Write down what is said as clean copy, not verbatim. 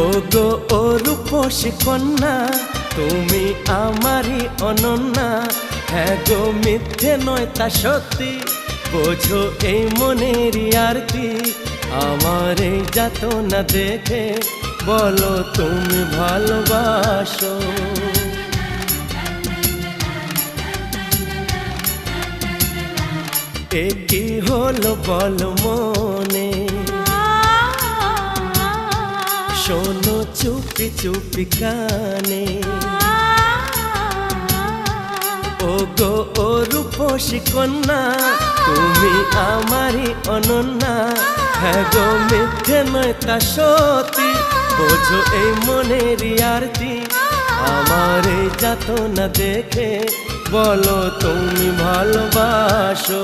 ও গো ও রূপসী কন্যা, তুমি আমারই অনন্যা। হ্যাঁ গো মিথ্যে নয় তা সত্যি, বোঝো এই মনের আরতি। আমার এই যাতনা দেখে বলো তুমি ভালোবাসো। এ কি হলো বলো মনে, শোনো চুপি চুপি কানে। ও গো ও রূপসী কন্যা, তুমি আমারই অনন্যা। হ্যাঁ গো মিথ্যে নয় তা সত্যি, বোঝো এই মনের আরতি। আমার এই যাতনা দেখে বলো তুমি ভালোবাসো।